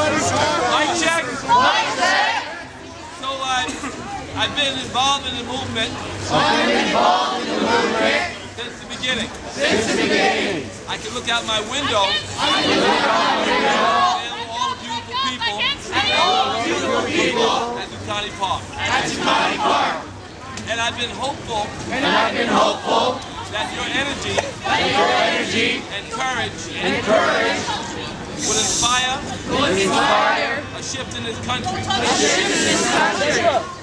Mic check. Mic check. So I've been involved in the movement. Since the beginning. I can look out my window. And all the beautiful people at Ducati Park. And I've been hopeful that your energy and courage would inspire a shift in this country.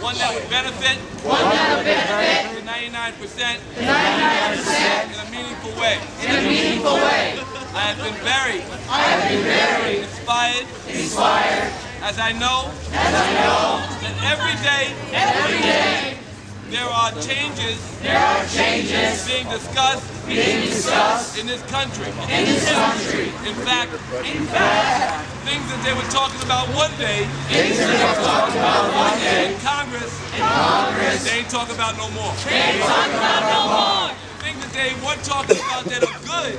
One that would benefit the 99% in a meaningful way. I have been very inspired as I know that every day there are changes being discussed in this country. In fact, things that they were talking about one day in Congress, they ain't talking about no more. Things that they weren't talking about that are good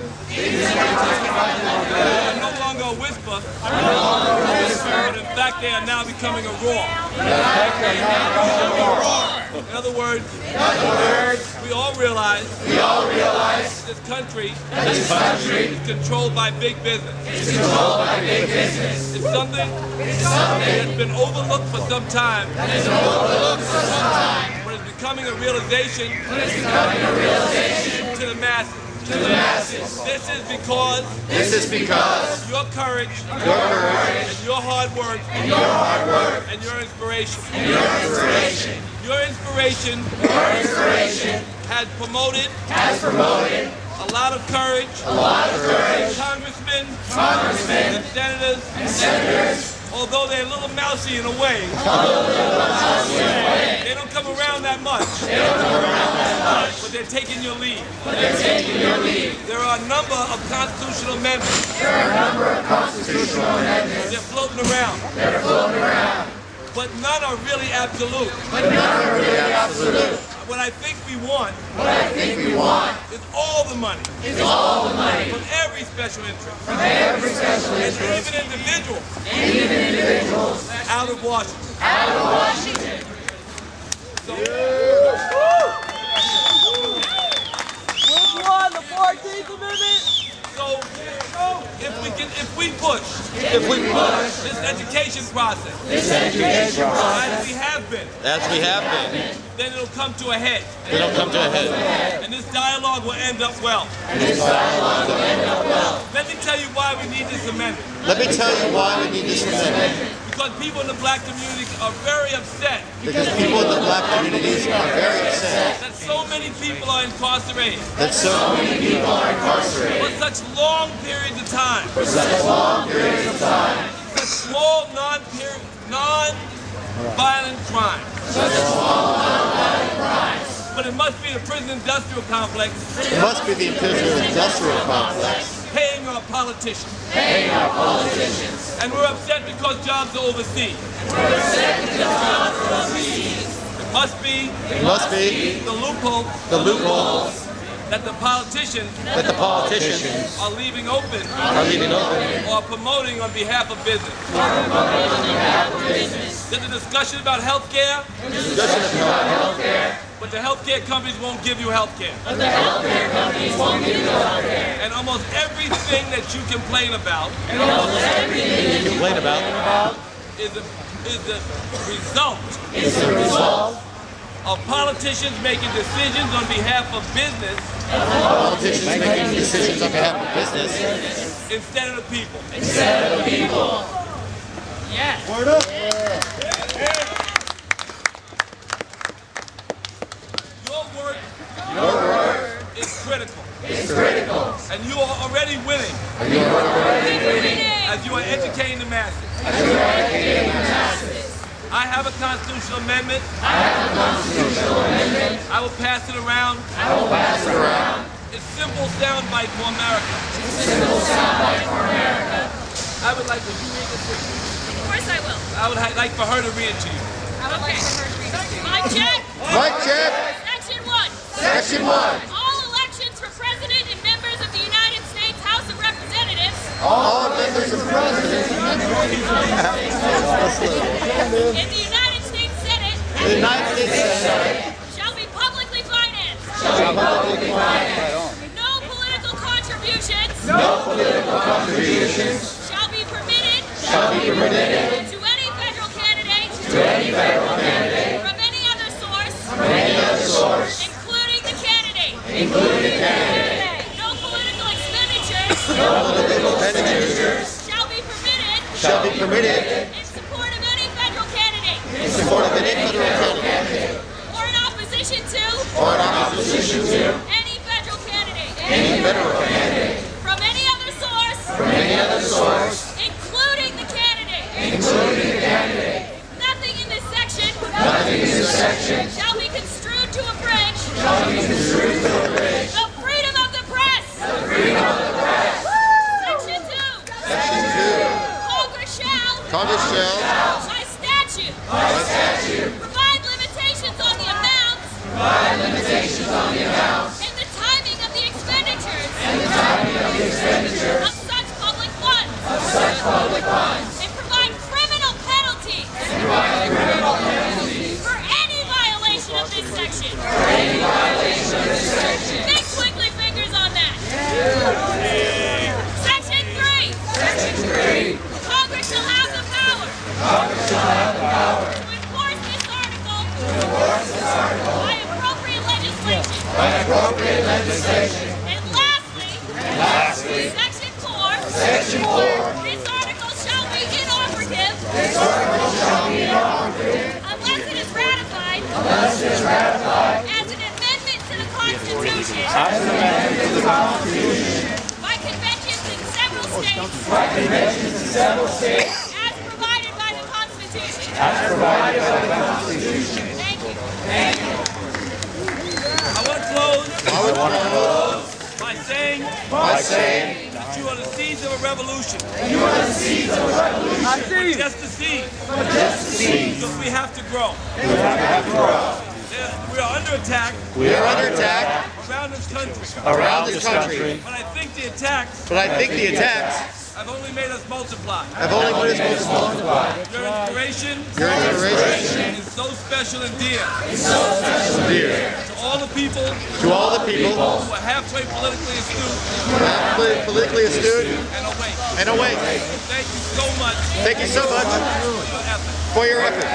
are no longer a whisper, but in fact they are now becoming a roar. In other words, we all realize this country is controlled by big business. It's something that's been overlooked for some time, but it's becoming a realization to the masses. This is because your courage and your hard work and your inspiration. Your inspiration has promoted a lot of courage. Congressmen and senators, although they're a little mousy in a way, they don't come around that much. But they're taking your lead. There are a number of constitutional amendments. They're floating around. But none are really absolute. What I think we want is all the money. From every special interest. And even individuals out of Washington. So, Which one? The 14th Amendment? So if we push this education process, as we have been, then it'll come to a head. And this dialogue will end up well. Let me tell you why we need this amendment. Because people in the black community are very upset. That so many people are incarcerated. For such long periods of time. Such small, non-violent crimes. But it must be the prison industrial complex. Paying our politicians. And we're upset because jobs are overseas. It must be the loopholes that the politicians are leaving open or promoting on behalf of business. There's a discussion about health care. But the healthcare companies won't give you healthcare. And almost everything that you complain about is the result of politicians making decisions on behalf of business. Instead of the people. Yes. Word up. Your work is critical. And you are already winning. As you are educating the masses. I have a constitutional amendment. I will pass it around. It's simple soundbite for America. I would like to read this to you. Of course I will. I would like for her to read it to you. I would like for her to read it to you. Mic check. Section 1. All elections for president and members of the United States House of Representatives All members of President In the United States Senate. Shall be publicly financed. No political contributions. Shall be permitted. To any federal candidate. From any other source. Including the candidate. No political expenditures. Shall be permitted. In support of any federal candidate. Or in opposition to. Any federal candidate. From any other source. Including the candidate. Nothing in this section. Shall be construed to abridge. The freedom of the press. Section 2. Congress shall. By statute. Provide limitations on the amounts. And the timing of the expenditures. Of such public funds. And provide criminal penalties. For any violation of this section. Big squiggly fingers on that. Section 3. Congress shall have the power. To enforce this article. By appropriate legislation. And lastly. Section 4. This article shall be inoperative. Unless it is ratified. As an amendment to the Constitution. By conventions in several states. As provided by the Constitution. Thank you. I want to close by saying that you are the seeds of a revolution. Just the seeds. Because we have to grow. We are under attack. Around this country. But I think the attacks have only made us multiply. Your inspiration is so special and dear. To all the people who are halfway politically astute and awake. Thank you so much For your effort.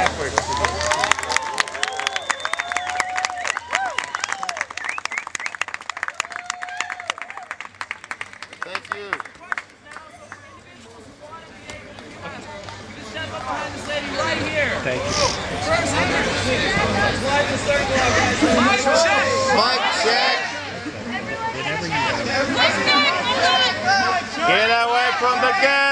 Thank you. Step up behind this lady right here. Thank you. Slide the circle out, guys. Mic check. Get away from the gas.